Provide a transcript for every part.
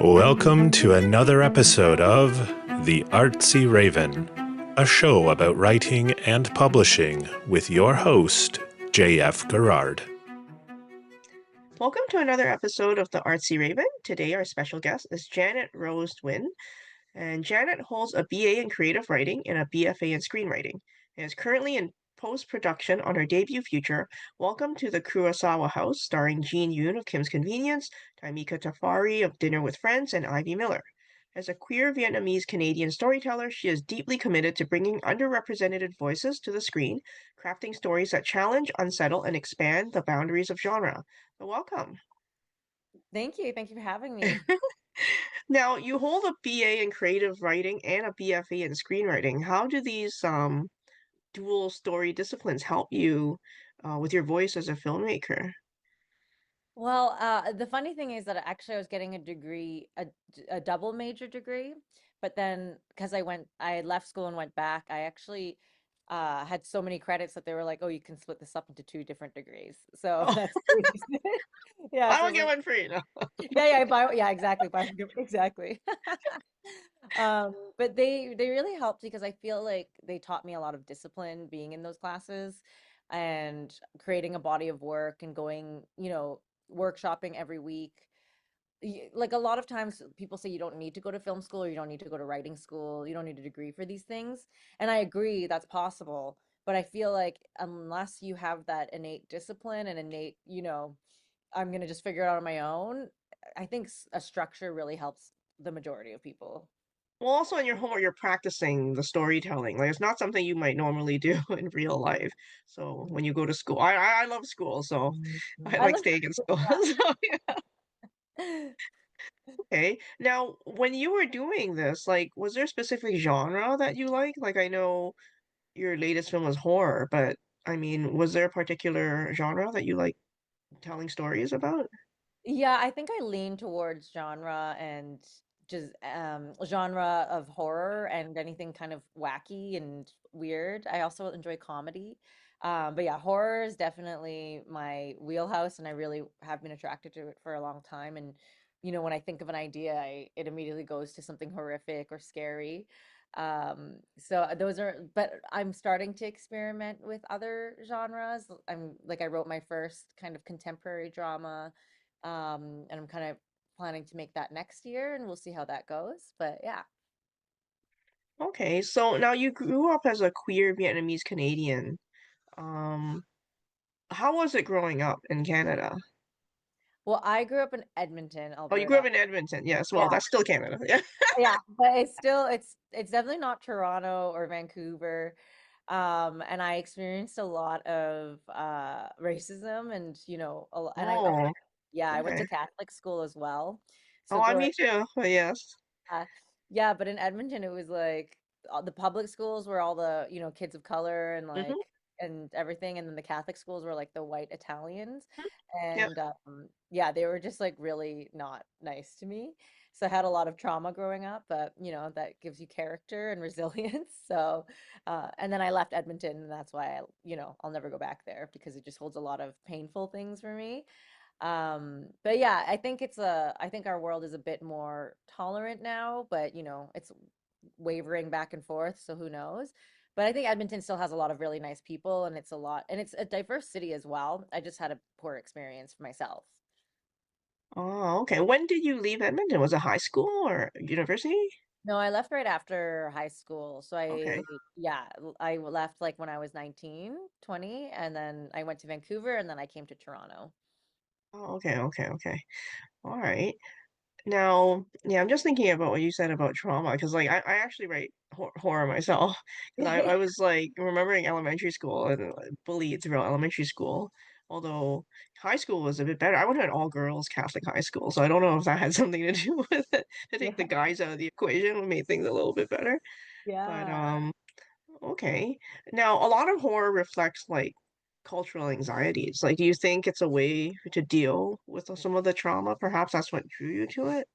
Welcome to another episode of The Artsy Raven, a show about writing and publishing with your host, J.F. Garrard. Welcome to another episode of The Artsy Raven. Today, our special guest is Janet-RoseNguyen, and Janet holds a BA in creative writing and a BFA in screenwriting, and is currently in post-production on her debut feature, Welcome to the Kurosawa House, starring Jean Yoon of Kim's Convenience, Tymika Tafari of Dinner with Friends, and Ivy Miller. As a queer Vietnamese-Canadian storyteller, she is deeply committed to bringing underrepresented voices to the screen, crafting stories that challenge, unsettle, and expand the boundaries of genre. So welcome. Thank you. Thank you for having me. Now, you hold a BA in creative writing and a BFA in screenwriting. How do these dual story disciplines help you with your voice as a filmmaker? Well, the funny thing is that actually I was getting a degree, a double major degree, but then because I left school and went back, I actually had so many credits that they were like, "Oh, you can split this up into two different degrees." So Oh, that's the reason. Yeah, I so will it's get like, one for you now. yeah, exactly, exactly. But they really helped because I feel like they taught me a lot of discipline being in those classes and creating a body of work and going, workshopping every week. Like a lot of times people say you don't need to go to film school or you don't need to go to writing school, you don't need a degree for these things. And I agree that's possible, but I feel like unless you have that innate discipline and innate, I'm going to just figure it out on my own, I think a structure really helps the majority of people. Well, also in your homework, you're practicing the storytelling. Like it's not something you might normally do in real life. So when you go to school, I love school, so I I like love staying in school. yeah. So okay. Now, when you were doing this, like, was there a specific genre that you like? Like, I know your latest film was horror, but I mean, was there a particular genre that you like telling stories about? Yeah, I think I lean towards genre and just genre of horror and anything kind of wacky and weird. I also enjoy comedy. But yeah, horror is definitely my wheelhouse and I really have been attracted to it for a long time. And when I think of an idea, it immediately goes to something horrific or scary. So those are, but I'm starting to experiment with other genres. I wrote my first kind of contemporary drama, and I'm kind of planning to make that next year, and we'll see how that goes. But yeah. Okay, so now you grew up as a queer Vietnamese Canadian. Um, how was it growing up in Canada? Well, I grew up in Edmonton, Oh, you grew Alberta. up in Edmonton. Yes, well, Yeah. that's still Canada. Yeah. Yeah, but it's definitely not Toronto or Vancouver. And I experienced a lot of racism and and Oh, I went to okay. Catholic school as well. So Oh, growing me too. But yes. uh, yeah, but in Edmonton it was like the public schools were all the, kids of color and Mm-hmm. and everything, and then the Catholic schools were like the white Italians. Yeah. And yeah, they were just like really not nice to me. So I had a lot of trauma growing up, but that gives you character and resilience. So and then I left Edmonton and that's why I'll never go back there because it just holds a lot of painful things for me. But yeah, I think our world is a bit more tolerant now, but it's wavering back and forth, so who knows. But I think Edmonton still has a lot of really nice people and it's a diverse city as well. I just had a poor experience for myself. Oh, okay. When did you leave Edmonton? Was it high school or university? No, I left right after high school. So Okay. I left like when I was 19, 20, and then I went to Vancouver and then I came to Toronto. Oh, okay, okay, okay. All right. Now, yeah, I'm just thinking about what you said about trauma because, like, I actually write horror myself because I was like remembering elementary school and bullied throughout elementary school. Although high school was a bit better. I went to an all-girls Catholic high school, so I don't know if that had something to do with it. To take the Yeah. guys out of the equation made things a little bit better. But Yeah. okay. Now, a lot of horror reflects like cultural anxieties. Like, do you think it's a way to deal with some of the trauma? Perhaps that's what drew you to it?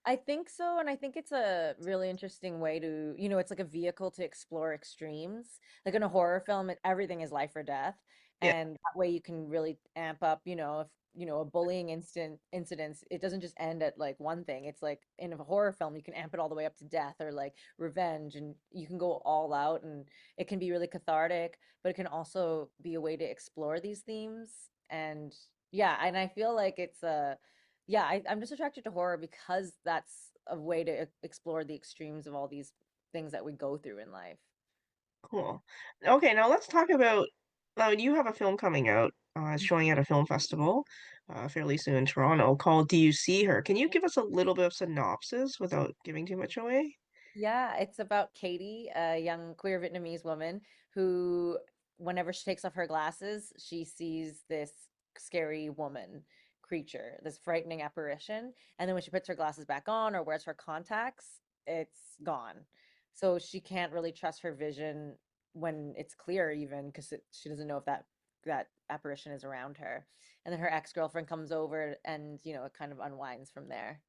I think so, and I think it's a really interesting way to, it's like a vehicle to explore extremes. Like in a horror film, everything is life or death, Yeah. and that way you can really amp up, if a bullying incidents, it doesn't just end at like one thing. It's like in a horror film, you can amp it all the way up to death or like revenge, and you can go all out, and it can be really cathartic, but it can also be a way to explore these themes. And yeah, and I feel like it's a yeah, I'm just attracted to horror because that's a way to explore the extremes of all these things that we go through in life. Cool. Okay, now let's talk about. Now you have a film coming out. It's showing at a film festival, fairly soon in Toronto, called "Do You See Her?" Can you give us a little bit of synopsis without giving too much away? Yeah, it's about Katie, a young queer Vietnamese woman who, whenever she takes off her glasses, she sees this scary woman creature, this frightening apparition. And then when she puts her glasses back on or wears her contacts, it's gone. So she can't really trust her vision when it's clear, even because she doesn't know if that apparition is around her. And then her ex-girlfriend comes over, and it kind of unwinds from there.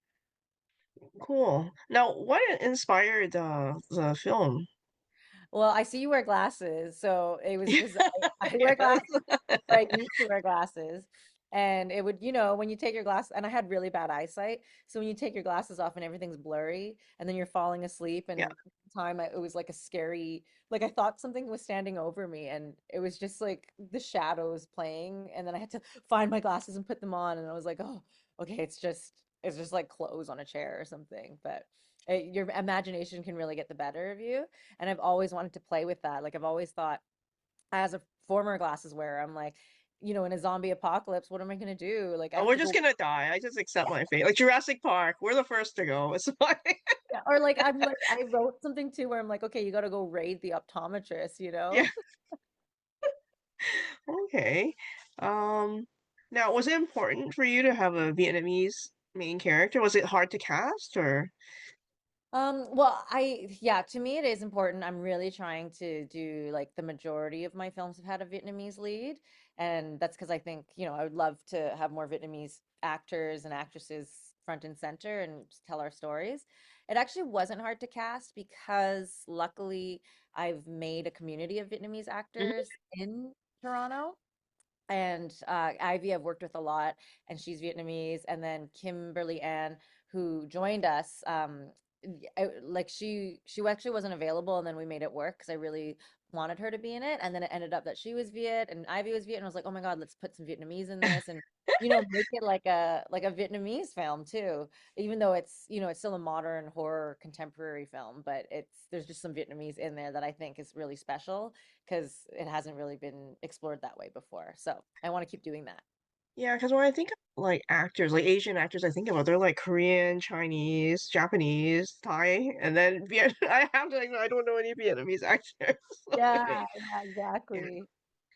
Cool. Now, what inspired the film? Well, I see you wear glasses, so it was because I wear Yes. glasses, or I used to wear glasses. And it would, when you take your glasses, and I had really bad eyesight. So when you take your glasses off and everything's blurry, and then you're falling asleep, Yeah. and it was like a scary, like I thought something was standing over me, and it was just like the shadows playing. And then I had to find my glasses and put them on, and I was like, oh, okay, it's just like clothes on a chair or something. But your imagination can really get the better of you. And I've always wanted to play with that. Like I've always thought, as a former glasses wearer, I'm like, in a zombie apocalypse, what am I gonna do? Like I Oh, have we're to just go, gonna die. I just accept my fate. Like Jurassic Park, we're the first to go. It's fine. yeah, or like I'm like I wrote something too where I'm like, okay, you got to go raid the optometrist, you Yeah. know? Okay. Um, Now, was it important for you to have a Vietnamese main character? Was it hard to cast or? Well, yeah, to me it is important. I'm really trying to do like the majority of my films have had a Vietnamese lead. And that's because I think, I would love to have more Vietnamese actors and actresses front and center and just tell our stories. It actually wasn't hard to cast because luckily I've made a community of Vietnamese Mhm. actors in Toronto. And Ivy I've worked with a lot, and she's Vietnamese. And then Kimberly Ann, who joined us, like she actually wasn't available, and then we made it work because I really wanted her to be in it. And then it ended up that she was Viet and Ivy was Viet, and I was like, oh my God, let's put some Vietnamese in this, and make it like a Vietnamese film too, even though it's still a modern horror contemporary film, but there's just some Vietnamese in there that I think is really special because it hasn't really been explored that way before. So I want to keep doing that. Yeah, because when I think of like actors, like Asian actors, I think about they're like Korean, Chinese, Japanese, Thai, and then Viet. I have to, like, I don't know any Vietnamese actors. So, Yeah, yeah, yeah, exactly.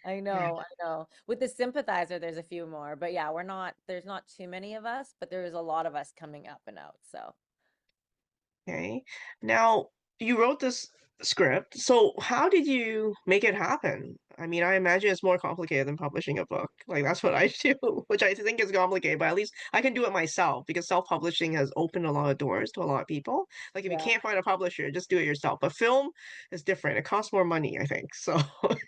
I yeah. know, I know. With the sympathizer, there's a few more, but yeah, there's not too many of us, but there is a lot of us coming up and out. So Okay. Now, you wrote this script, so how did you make it happen? I mean, I imagine it's more complicated than publishing a book. Like that's what I do, which I think is complicated, but at least I can do it myself because self-publishing has opened a lot of doors to a lot of people. Like if you yeah. can't find a publisher, just do it yourself. But film is different. It costs more money, I think. So,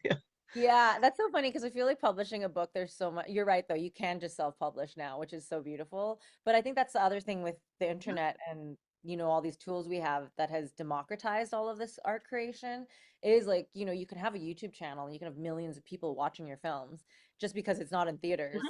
yeah. Yeah, that's so funny because I feel like publishing a book, there's so much. You're right, though. You can just self-publish now, which is so beautiful. But I think that's the other thing with the internet and, all these tools we have that has democratized all of this art creation is like, you can have a YouTube channel and you can have millions of people watching your films just because it's not in Mhm. theaters.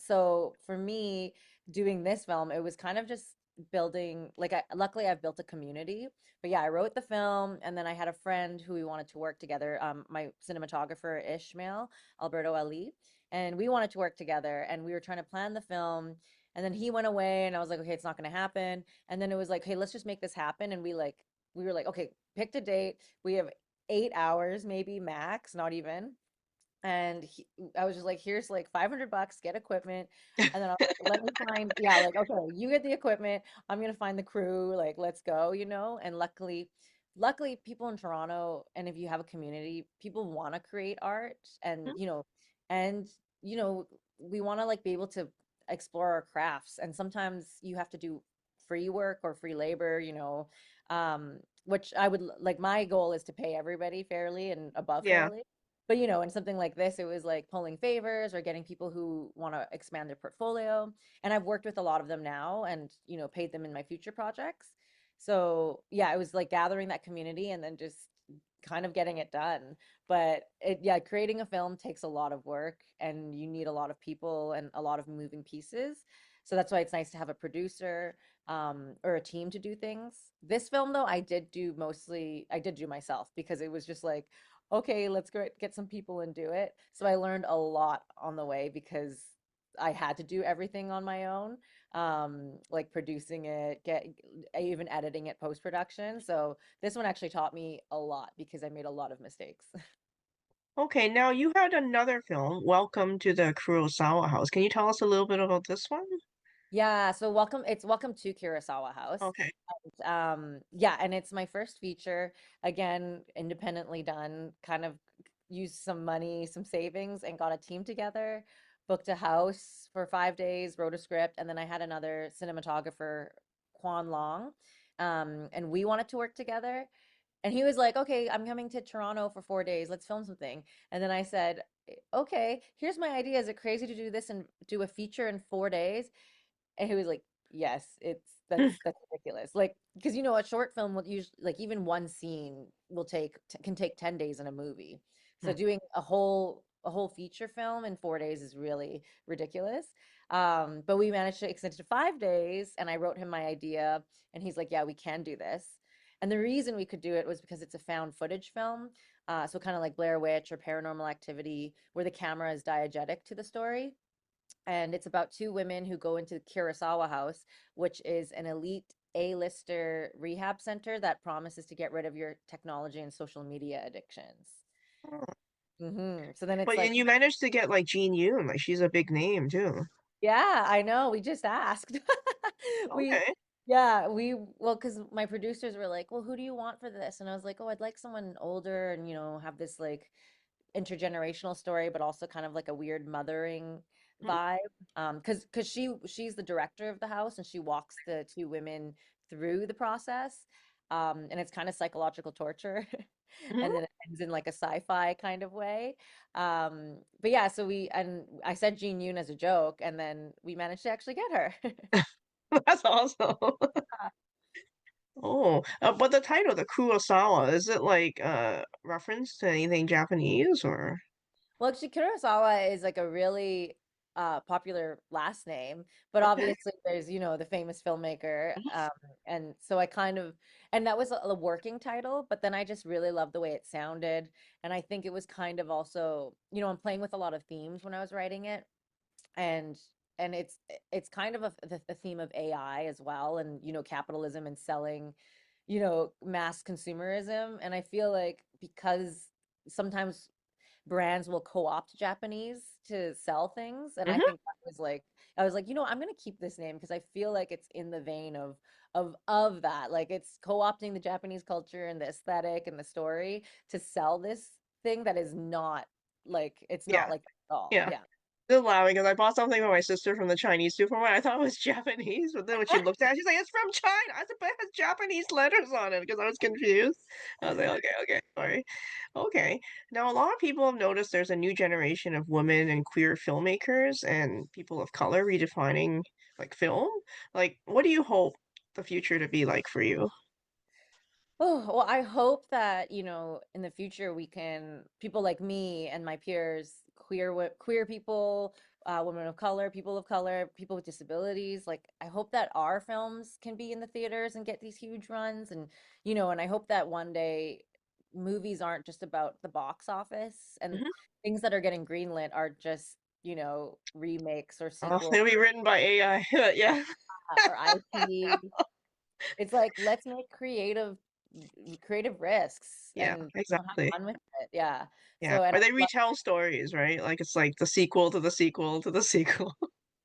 So for me, doing this film, it was kind of just building, like, luckily I've built a community. But yeah, I wrote the film, and then I had a friend who we wanted to work together, my cinematographer Ishmael Alberto Ali, and we wanted to work together, and we were trying to plan the film. And then he went away, and I was like, okay, it's not going to happen. And then it was like, hey, let's just make this happen. And we were like, okay, picked a date. We have 8 hours, maybe max, not even. And I was just like, here's like $500, get equipment. And then I was like, let me find, yeah, like, okay, you get the equipment. I'm gonna find the crew, like, let's go. And luckily people in Toronto, and if you have a community, people want to create art, and you know, we want to like be able to explore our crafts. And sometimes you have to do free work or free labor, which I would like my goal is to pay everybody fairly and above Yeah. fairly. But in something like this, it was like pulling favors or getting people who want to expand their portfolio. And I've worked with a lot of them now and, paid them in my future projects. So yeah, it was like gathering that community and then just kind of getting it done. But yeah, creating a film takes a lot of work and you need a lot of people and a lot of moving pieces. So that's why it's nice to have a producer or a team to do things. This film, though, I did do myself because it was just like, okay, let's get some people and do it. So I learned a lot on the way because I had to do everything on my own, like producing it, even editing it post production. So this one actually taught me a lot because I made a lot of mistakes. Okay, now you had another film, Welcome to the Kurosawa House. Can you tell us a little bit about this one? Yeah, so welcome to Kurosawa House. Okay. Yeah, and it's my first feature, again, independently done, kind of used some money, some savings, and got a team together, booked a house for 5 days, wrote a script, and then I had another cinematographer, Quan Long, and we wanted to work together. And he was like, "Okay, I'm coming to Toronto for 4 days. Let's film something." And then I said, "Okay, here's my idea. Is it crazy to do this and do a feature in 4 days?" And he was like, "Yes, that's ridiculous." Like, because a short film will usually, like, even one scene can take 10 days in a movie. So doing a whole feature film in 4 days is really ridiculous. But we managed to extend it to 5 days, and I wrote him my idea, and he's like, "Yeah, we can do this." And the reason we could do it was because it's a found footage film. So kind of like Blair Witch or Paranormal Activity, where the camera is diegetic to the story, and it's about two women who go into Kurosawa House, which is an elite A-lister rehab center that promises to get rid of your technology and social media addictions. So then it's But like, and you managed to get like Jean Yoon, like she's a big name too. yeah, I know. We just asked. We, Okay. yeah, well, because my producers were like, "Well, who do you want for this?" And I was like, "Oh, I'd like someone older and, have this like intergenerational story, but also kind of like a weird mothering Mhm. vibe." Because she's the director of the house and she walks the two women through the process. And it's kind of psychological torture. And Mhm. then it ends in like a sci-fi kind of way. But yeah, and I said Jean Yoon as a joke, and then we managed to actually get her. That's awesome. Oh, but the title, the Kurosawa, is it like reference to anything Japanese or? Well, actually, Kurosawa is like a really popular last name, but Okay. obviously there's, the famous filmmaker. Mhm. And so and that was a working title, but then I just really loved the way it sounded. And I think it was kind of also, I'm playing with a lot of themes when I was writing it. And it's kind of the theme of AI as well, and capitalism and selling, mass consumerism. And I feel like because sometimes brands will co-opt Japanese to sell things. And I Mhm. think I was like, I'm gonna keep this name because I feel like it's in the vein of that. Like it's co-opting the Japanese culture and the aesthetic and the story to sell this thing that is not like it's Yeah. not like that at all. Yeah. Yeah. Just laughing because I bought something for my sister from the Chinese supermarket. I thought it was Japanese, but then when she looked at it, she's like, "It's from China." I said, "But it has Japanese letters on it," because I was confused. I was like, "Okay, okay, sorry." Okay. Now, a lot of people have noticed there's a new generation of women and queer filmmakers and people of color redefining like film. Like, what do you hope the future to be like for you? Oh, well, I hope that, in the future people like me and my peers, queer people, women of color, people with disabilities, like I hope that our films can be in the theaters and get these huge runs. And, and I hope that one day movies aren't just about the box office and Mhm. things that are getting greenlit are just, remakes or Oh, sequels, it'll be written by AI. Yeah. or IP. It's like let's make creative risks Yeah, and have exactly. fun with it. Yeah. Yeah. So and Or I they love, retell stories, right? Like it's like the sequel to the sequel to the sequel.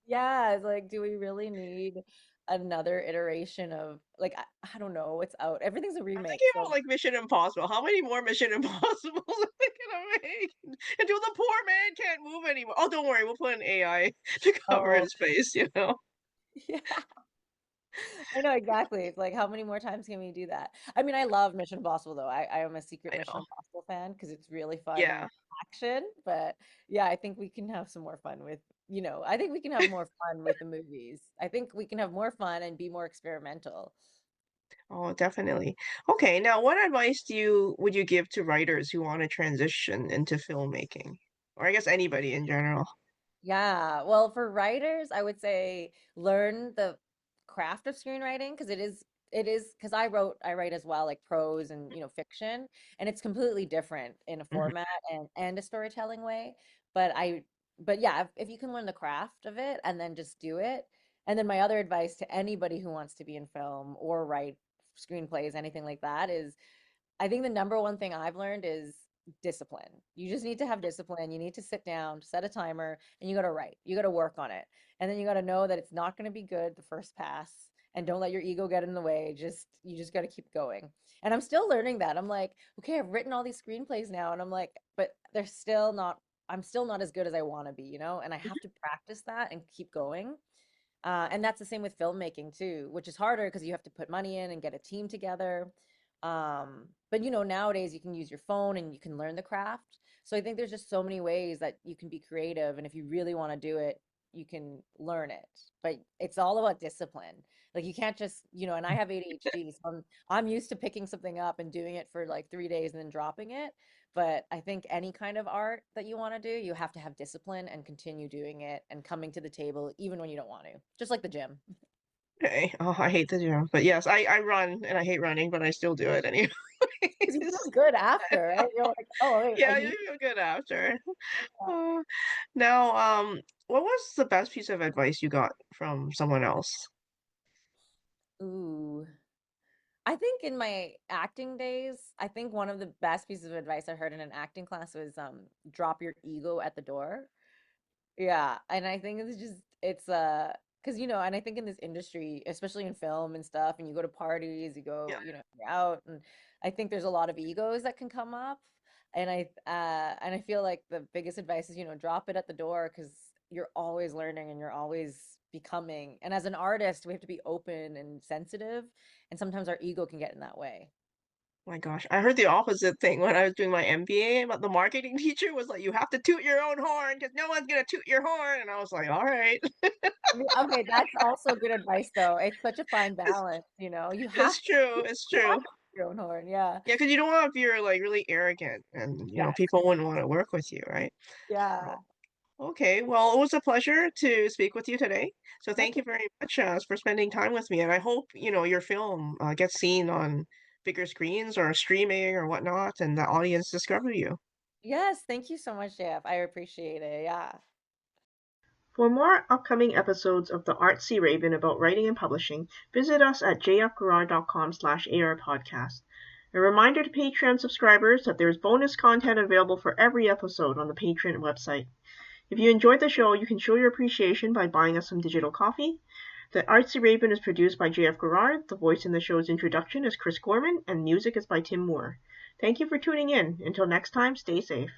yeah, it's like, do we really need another iteration of like I don't know what's out. Everything's a I'm remake. thinking about So like Mission Impossible. How many more Mission Impossibles are they gonna make until the poor man can't move anymore? Oh, don't worry, we'll put an AI to cover oh his face. yeah. I know exactly. It's like, how many more times can we do that? I mean, I love Mission Impossible though. I am a secret I Mission know. Impossible fan because it's really fun Yeah. and action. But yeah, I think we can have some more fun with, I think we can have more fun with the movies. I think we can have more fun and be more experimental. Oh, definitely. Okay, now what advice would you give to writers who want to transition into filmmaking? Or I guess anybody in general. Yeah, well, for writers, I would say learn the craft of screenwriting because it is because I write as well, like prose and fiction, and it's completely different in a Mhm. format and a storytelling way. But yeah, if you can learn the craft of it and then just do it, and then my other advice to anybody who wants to be in film or write screenplays, anything like that, is I think the number one thing I've learned is discipline. You just need to have discipline. You need to sit down, set a timer, and you got to write. You got to work on it. And then you got to know that it's not going to be good the first pass and don't let your ego get in the way. You just got to keep going. And I'm still learning that. I'm like, okay, I've written all these screenplays now and I'm like, but they're still not I'm still not as good as I want to be, And I have to practice that and keep going. And that's the same with filmmaking too, which is harder because you have to put money in and get a team together. But nowadays you can use your phone and you can learn the craft. So I think there's just so many ways that you can be creative, and if you really want to do it, you can learn it. But it's all about discipline. Like you can't just, and I have ADHD, so I'm used to picking something up and doing it for like 3 days and then dropping it. But I think any kind of art that you want to do, you have to have discipline and continue doing it and coming to the table even when you don't want to. Just like the gym. Okay. Oh, I hate the gym. But yes, I run and I hate running, but I still do it anyways. Because you feel good after, right? You're like, oh, wait, I Yeah, you need feel good after. that. Uh, now, what was the best piece of advice you got from someone else? Ooh. I think in my acting days, I think one of the best pieces of advice I heard in an acting class was drop your ego at the door. Yeah, and I think it's because and I think in this industry, especially in film and stuff, and you go to parties, you Yeah. go, you're out, and I think there's a lot of egos that can come up, and I feel like the biggest advice is, drop it at the door because you're always learning and you're always becoming. And as an artist, we have to be open and sensitive, and sometimes our ego can get in that way. My gosh, I heard the opposite thing when I was doing my MBA, but the marketing teacher was like, "You have to toot your own horn because no one's gonna toot your horn." And I was like, "All right." I mean, okay, that's also good advice though. It's such a fine It's, balance, it's true. It's you have true. to toot your own horn, yeah. Yeah, because you don't want to appear like really arrogant, and Yeah. people wouldn't want to work with you, right? Yeah. Oh, okay, well, it was a pleasure to speak with you today. So thank Okay. you very much for spending time with me, and I hope your film gets seen on bigger screens or streaming or whatnot, and the audience discover you. Yes, thank you so much, Jeff. I appreciate it. Yeah. For more upcoming episodes of the Artsy Raven about writing and publishing, visit us at jfgarage.com/arpodcast. A reminder to Patreon subscribers that there is bonus content available for every episode on the Patreon website. If you enjoyed the show, you can show your appreciation by buying us some digital coffee. The Artsy Raven is produced by J.F. Garrard. The voice in the show's introduction is Chris Gorman, and music is by Tim Moore. Thank you for tuning in. Until next time, stay safe.